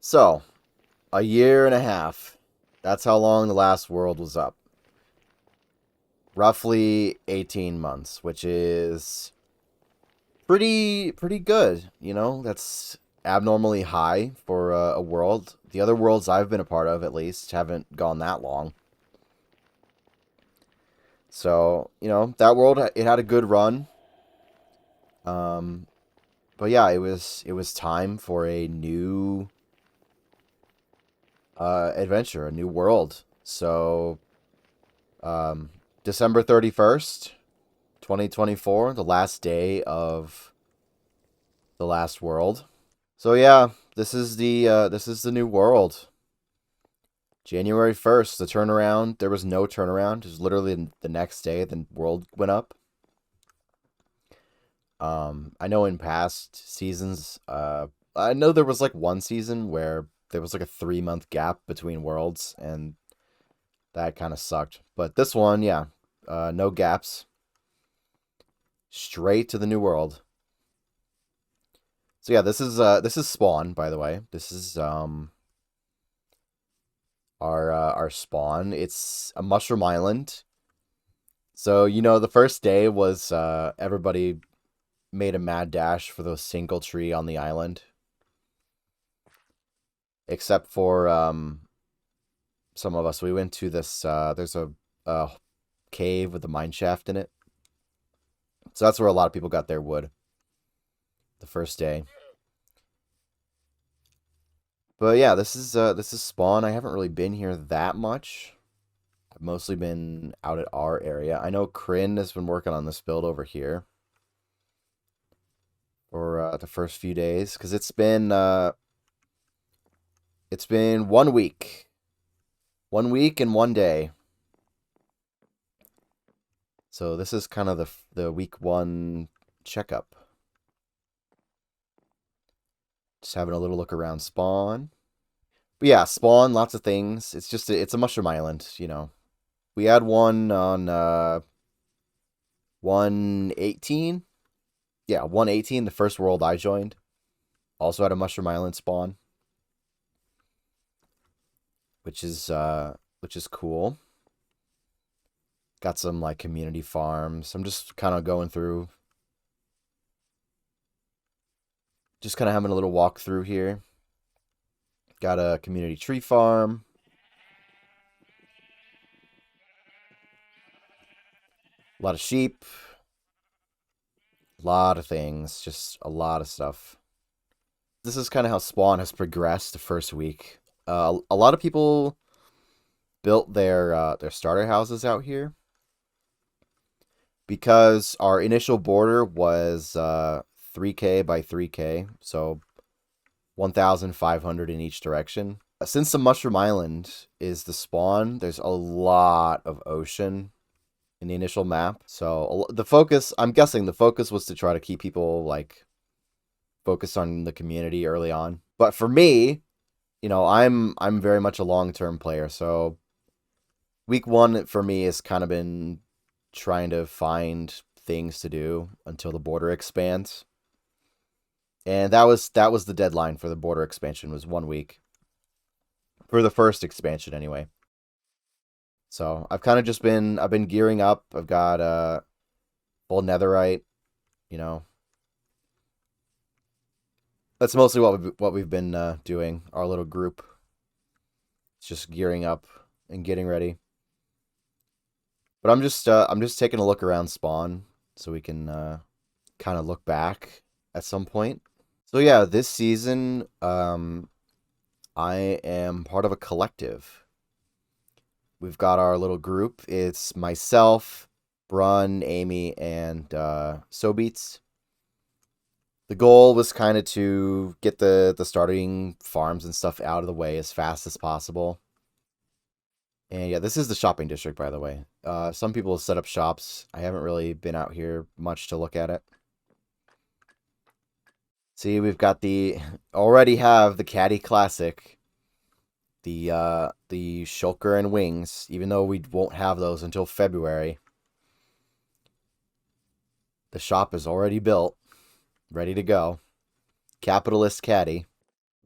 So, a year and a half. That's how long the last world was up. Roughly 18 months, which is pretty good, That's abnormally high for a world. The other worlds I've been a part of, at least, haven't gone that long. So, that world it had a good run. Um, but yeah, it was time for a new adventure, a new world. So, um, December 31st, 2024, the last day of the last world. So yeah, this is the new world. January 1st, the turnaround. There was no turnaround. It was literally the next day the world went up. I know in past seasons, I know there was like one season where there was like a 3 month gap between worlds, and that kind of sucked. But this one, yeah, no gaps, straight to the new world. So yeah, this is spawn, by the way. This is our spawn. It's a mushroom island. So, the first day was everybody made a mad dash for the single tree on the island, except for some of us. We went to this there's a cave with a mine shaft in it. So that's where a lot of people got their wood the first day. But yeah, this is spawn. I haven't really been here that much. I've mostly been out at our area. I know Kryn has been working on this build over here for the first few days because it's been 1 week, 1 week and 1 day. So this is kind of the week one checkup. Just having a little look around spawn. But yeah, spawn, lots of things. It's a mushroom island. We had one on 118. Yeah, 118, the first world I joined. Also had a mushroom island spawn, which is cool. Got some like community farms. I'm just kind of going through, just kind of having a little walk through here. Got a community tree farm, a lot of sheep, a lot of things, just a lot of stuff. This is kind of how spawn has progressed the first week. A lot of people built their starter houses out here because our initial border was 3K by 3K, so 1,500 in each direction. Since the Mushroom Island is the spawn, there's a lot of ocean in the initial map. So the focus, I'm guessing the focus was to try to keep people like focused on the community early on. But for me, I'm very much a long-term player, so week one for me has kind of been trying to find things to do until the border expands. And that was the deadline for the border expansion, was 1 week. For the first expansion anyway. So I've been gearing up. I've got full netherite, you know. That's mostly what we've been doing, our little group. It's just gearing up and getting ready. But I'm just taking a look around spawn so we can kind of look back at some point. So yeah, this season I am part of a collective. We've got our little group. It's myself, Brun, Amy, and Sobeats. The goal was kind of to get the starting farms and stuff out of the way as fast as possible. And yeah, this is the shopping district, by the way. Some people set up shops. I haven't really been out here much to look at it. See, we've got already have the Caddy Classic, the Shulker and Wings, even though we won't have those until February. The shop is already built, ready to go. Capitalist Caddy.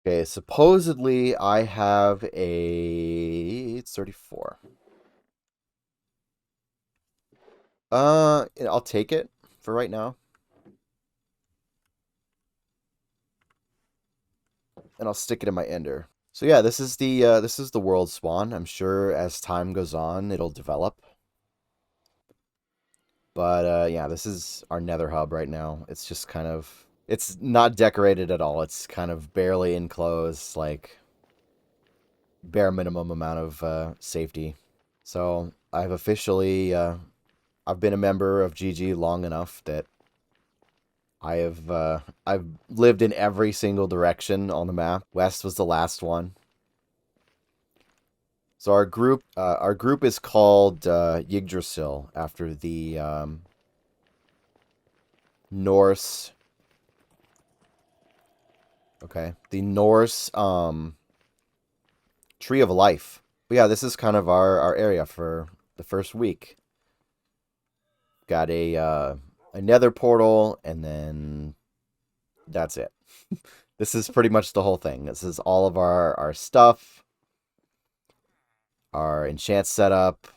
Okay, supposedly I have a... It's 34. I'll take it for right now. And I'll stick it in my ender. So yeah, this is the world spawn. I'm sure as time goes on, it'll develop. But yeah, this is our nether hub right now. It's just kind of it's not decorated at all. It's kind of barely enclosed, like bare minimum amount of safety. So I've officially I've been a member of GG long enough that I've lived in every single direction on the map. West was the last one. So our group is called Yggdrasil after the Norse. Okay, the Norse Tree of Life. But yeah, this is kind of our area for the first week. Got a nether portal, and then that's it. This is pretty much the whole thing. This is all of our stuff, our enchant setup.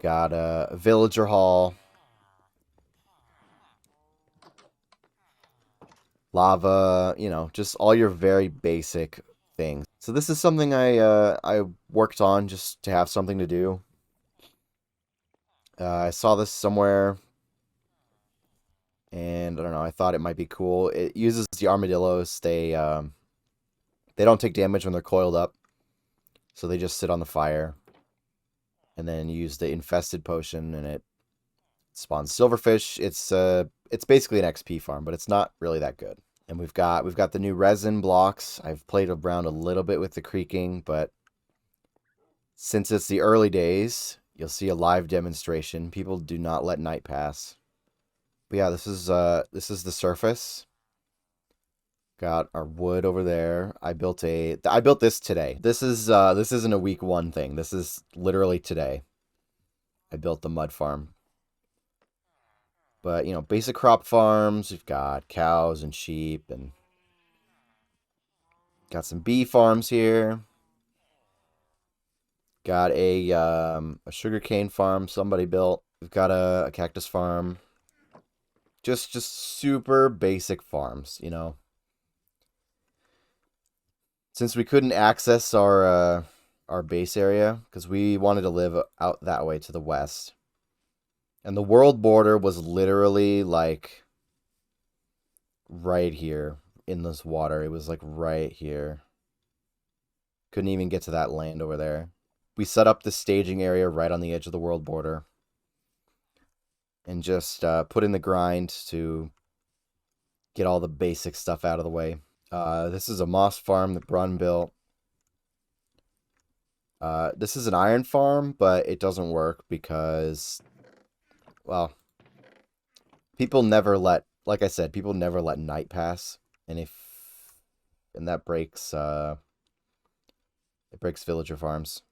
Got a villager hall, lava, you know, just all your very basic things. So this is something I worked on just to have something to do. I saw this somewhere, and I don't know. I thought it might be cool. It uses the armadillos. They don't take damage when they're coiled up, so they just sit on the fire, and then use the infested potion, and it spawns silverfish. It's basically an XP farm, but it's not really that good. And we've got the new resin blocks. I've played around a little bit with the creaking, but since it's the early days, you'll see a live demonstration. People do not let night pass. But yeah, this is the surface. Got our wood over there. I built this today. This isn't a week one thing. This is literally today. I built the mud farm. But, you know, basic crop farms, we've got cows and sheep and got some bee farms here. Got a sugarcane farm somebody built. We've got a cactus farm. Just super basic farms, you know. Since we couldn't access our base area because we wanted to live out that way to the west. And the world border was literally like right here in this water. It was like right here. Couldn't even get to that land over there. We set up the staging area right on the edge of the world border. And just put in the grind to get all the basic stuff out of the way. This is a moss farm that Brun built. This is an iron farm, but it doesn't work because, well, people never let, like I said, people never let night pass, and that breaks it breaks villager farms.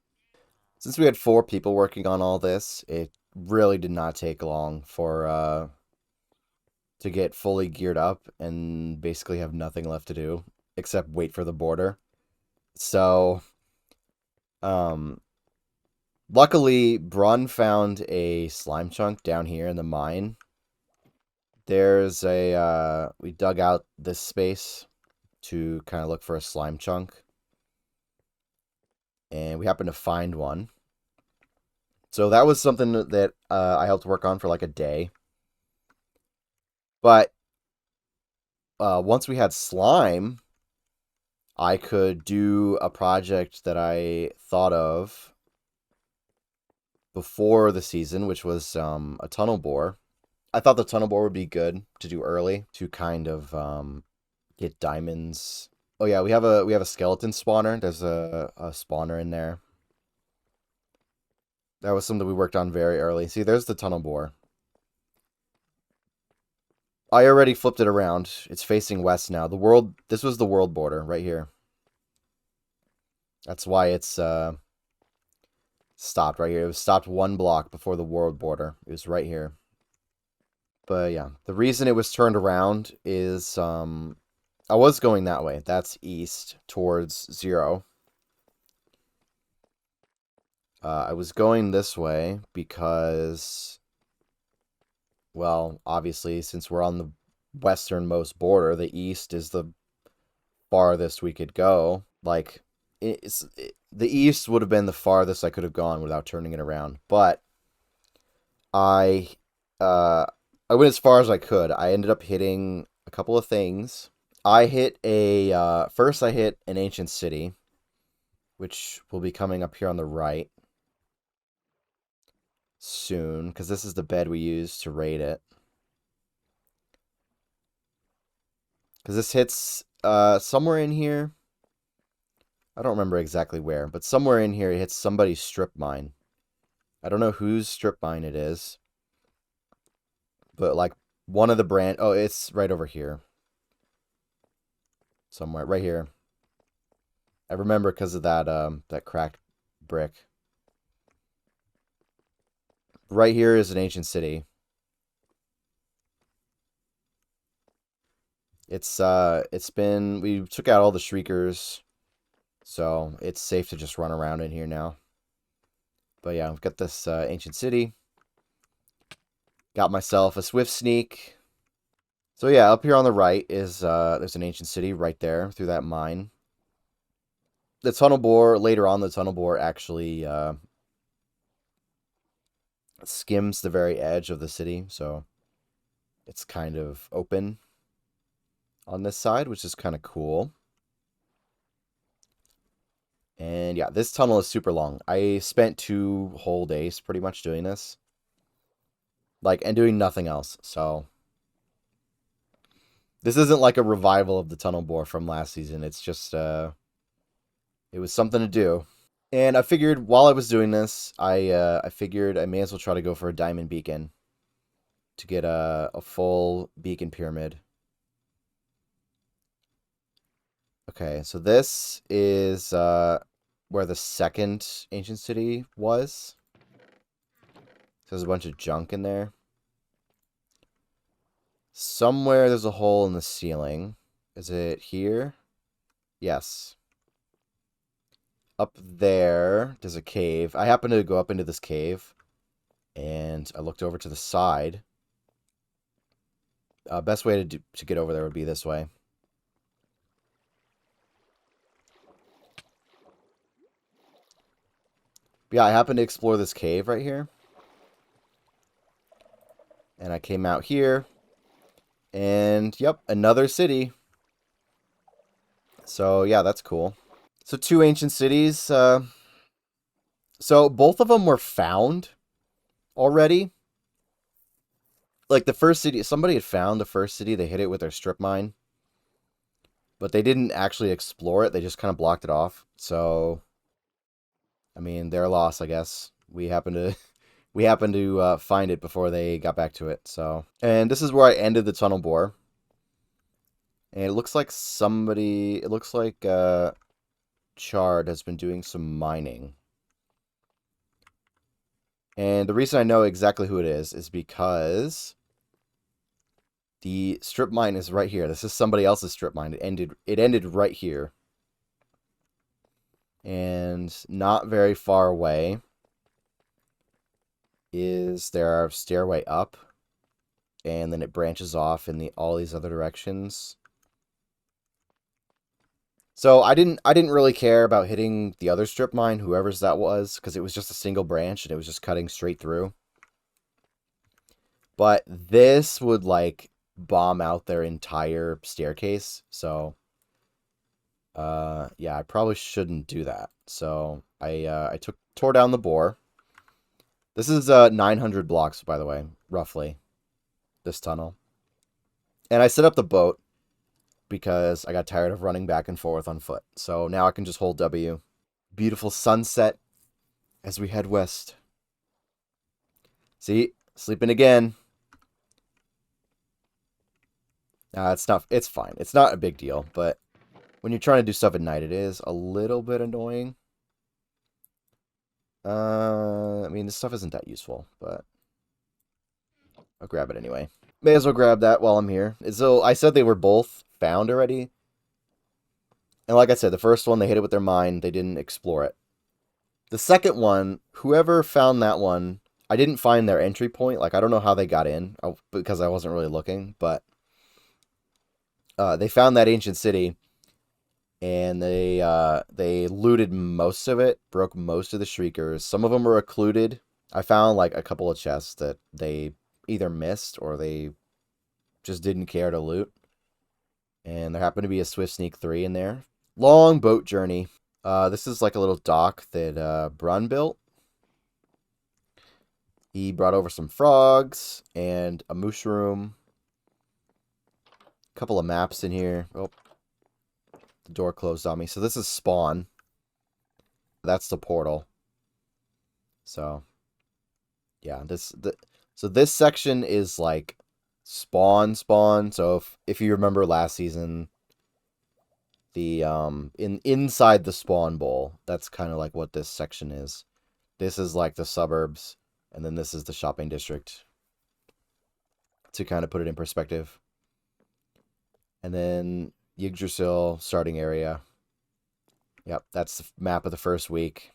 Since we had 4 people working on all this, it really did not take long for to get fully geared up and basically have nothing left to do except wait for the border. So, um, luckily, Brun found a slime chunk down here in the mine. There's we dug out this space to kind of look for a slime chunk. And we happened to find one. So that was something that I helped work on for like a day. But once we had slime, I could do a project that I thought of before the season, which was a tunnel bore. I thought the tunnel bore would be good to do early to kind of get diamonds. Oh yeah, we have a skeleton spawner. There's a spawner in there. That was something we worked on very early. See, there's the tunnel bore. I already flipped it around. It's facing west now. This was the world border right here. That's why it's stopped right here. It was stopped 1 block before the world border. It was right here. But yeah, the reason it was turned around is I was going that way. That's east towards 0. I was going this way because, well, obviously, since we're on the westernmost border, the east is the farthest we could go. Like, the east would have been the farthest I could have gone without turning it around. But I, uh, I went as far as I could. I ended up hitting a couple of things. I hit first I hit an ancient city, which will be coming up here on the right soon, because this is the bed we use to raid it. Because this hits somewhere in here. I don't remember exactly where, but somewhere in here it hits somebody's strip mine. I don't know whose strip mine it is, but like one of the brand. Oh, it's right over here. Somewhere, right here. I remember because of that cracked brick. Right here is an ancient city. It's been, we took out all the shriekers, so it's safe to just run around in here now. But yeah, we've got this ancient city. Got myself a swift sneak. So yeah, up here on the right is there's an ancient city right there through that mine. The tunnel bore, later on the tunnel bore actually skims the very edge of the city, so it's kind of open on this side, which is kind of cool. And yeah, this tunnel is super long. I spent 2 whole days pretty much doing this. Like, and doing nothing else, so this isn't like a revival of the tunnel bore from last season. It's just it was something to do. And I figured while I was doing this, I figured I may as well try to go for a diamond beacon to get a full beacon pyramid. Okay, so this is where the second ancient city was. So there's a bunch of junk in there. Somewhere there's a hole in the ceiling. Is it here? Yes. Up there, there's a cave. I happened to go up into this cave, and I looked over to the side. Best way to get over there would be this way. But yeah, I happened to explore this cave right here. And I came out here. And, yep, another city. So, yeah, that's cool. So, 2 ancient cities. So, both of them were found already. Like, the first city, somebody had found the first city. They hit it with their strip mine. But they didn't actually explore it. They just kind of blocked it off. So, I mean, their loss, I guess. We happened to we happened to find it before they got back to it. So, and this is where I ended the tunnel bore. And it looks like it looks like Chard has been doing some mining. And the reason I know exactly who it is because the strip mine is right here. This is somebody else's strip mine. It ended right here. And not very far away is their stairway up, and then it branches off in all these other directions. So I didn't really care about hitting the other strip mine, whoever's that was, because it was just a single branch and it was just cutting straight through. But this would like bomb out their entire staircase, so yeah, I probably shouldn't do that. So I tore down the bore. This is 900 blocks, by the way, roughly, this tunnel. And I set up the boat because I got tired of running back and forth on foot. So now I can just hold W. Beautiful sunset as we head west. See, sleeping again. It's fine. It's not a big deal, but when you're trying to do stuff at night, it is a little bit annoying. I mean, this stuff isn't that useful, but I'll grab it anyway. May as well grab that while I'm here. So I said they were both found already. And like I said, the first one, they hit it with their mind. They didn't explore it. The second one, whoever found that one, I didn't find their entry point. Like, I don't know how they got in because I wasn't really looking. But they found that ancient city, and they looted most of it, broke most of the shriekers. Some of them were occluded. I found like a couple of chests that they either missed or they just didn't care to loot. And there happened to be a Swift Sneak 3 in there. Long boat journey. This is like a little dock that Brun built. He brought over some frogs and a mushroom. A couple of maps in here. Oh, the door closed on me. So this is spawn. That's the portal. So yeah, so this section is like spawn. So if you remember last season, the inside the spawn bowl, that's kind of like what this section is. This is like the suburbs, and then this is the shopping district, to kind of put it in perspective. And then Yggdrasil starting area. Yep, that's the map of the first week.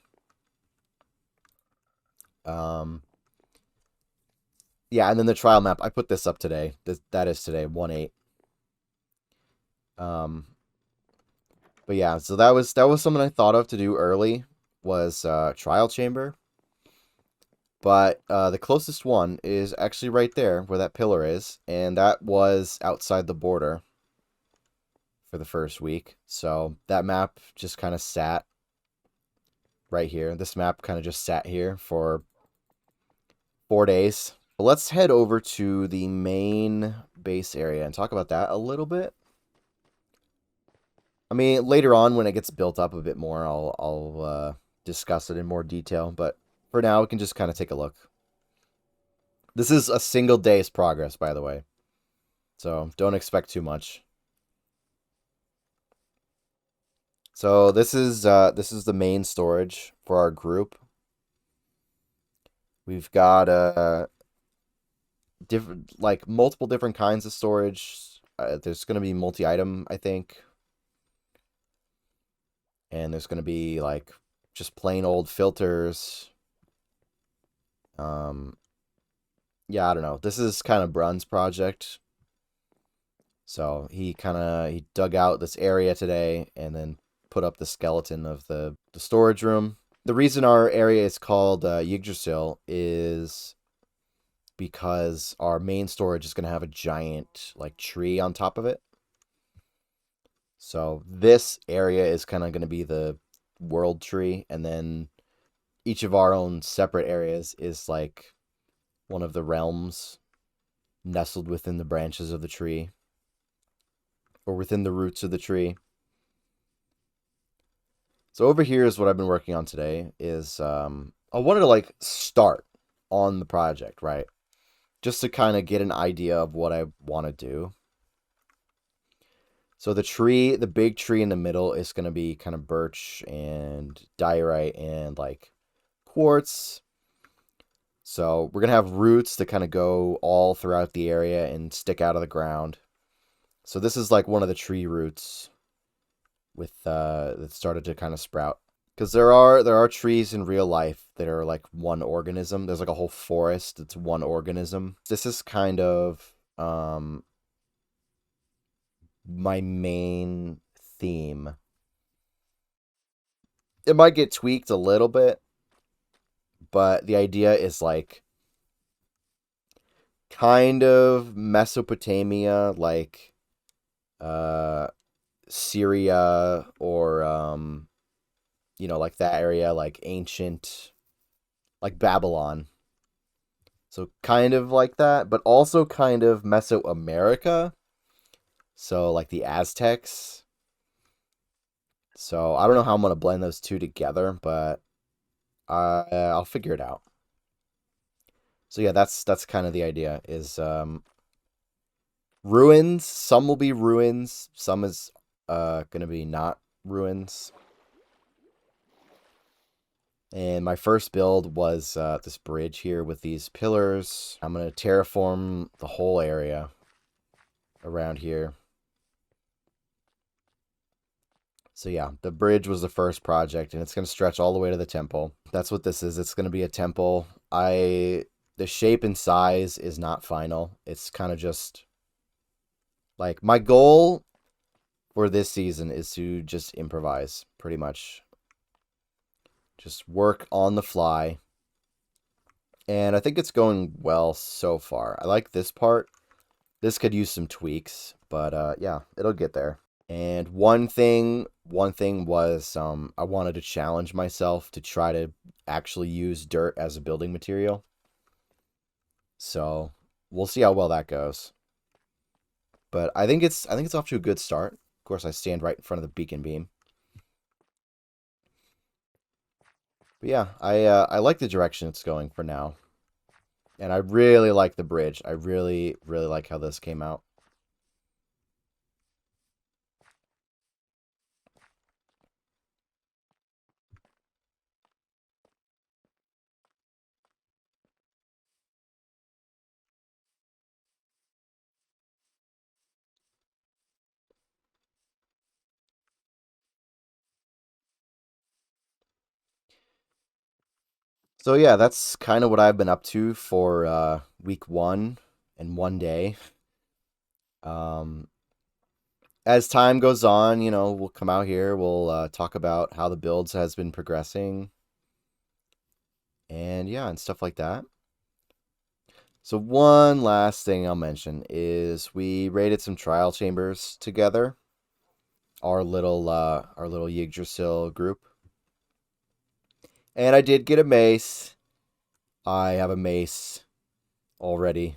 Yeah, and then the trial map. I put this up today. That is today, 1/8. But yeah, so that was something I thought of to do early, was trial chamber. But the closest one is actually right there where that pillar is, and that was outside the border for the first week. So that map just kind of sat right here. This map kind of just sat here for 4 days. But let's head over to the main base area and talk about that a little bit. I mean, later on when it gets built up a bit more, I'll discuss it in more detail. But for now, we can just kind of take a look. This is a single day's progress, by the way. So don't expect too much. So this is the main storage for our group. We've got different, like, multiple different kinds of storage. There's going to be multi-item, I think. And there's going to be like just plain old filters. Yeah, I don't know. This is kind of Brun's project. So he dug out this area today and then put up the skeleton of the storage room. The reason our area is called Yggdrasil is because our main storage is going to have a giant like tree on top of it. So this area is kind of going to be the world tree, and then each of our own separate areas is like one of the realms nestled within the branches of the tree or within the roots of the tree. So over here is what I've been working on today is I wanted to like start on the project, right? Just to kind of get an idea of what I want to do. So the big tree in the middle is going to be kind of birch and diorite and like quartz. So we're going to have roots that kind of go all throughout the area and stick out of the ground. So this is like one of the tree roots with that started to kind of sprout. Because there are trees in real life that are like one organism. There's like a whole forest that's one organism. This is kind of my main theme. It might get tweaked a little bit, but the idea is like kind of Mesopotamia, like Syria, or like that area, like ancient, like Babylon. So kind of like that, but also kind of Mesoamerica. So like the Aztecs. So I don't know how I'm gonna blend those two together, but I'll figure it out. So yeah, that's kind of the idea. Is ruins. Some will be ruins. Some is gonna be not ruins. And my first build was this bridge here with these pillars. I'm gonna terraform the whole area around here. So yeah, the bridge was the first project, and it's going to stretch all the way to the temple. That's what this is. It's going to be a temple. The shape and size is not final. It's kind of just like my goal for this season is to just improvise, pretty much. Just work on the fly. And I think it's going well so far. I like this part. This could use some tweaks, but yeah, it'll get there. And one thing was I wanted to challenge myself to try to actually use dirt as a building material. So we'll see how well that goes. But I think it's off to a good start. Of course, I stand right in front of the beacon beam. But yeah, I like the direction it's going for now. And I really like the bridge. I really, really like how this came out. So yeah, that's kind of what I've been up to for week 1 and 1 day. Um, as time goes on, we'll come out here, we'll talk about how the builds has been progressing, and yeah, and stuff like that. So one last thing I'll mention is we raided some trial chambers together, our little Yggdrasil group, and I did get a mace. I have a mace already.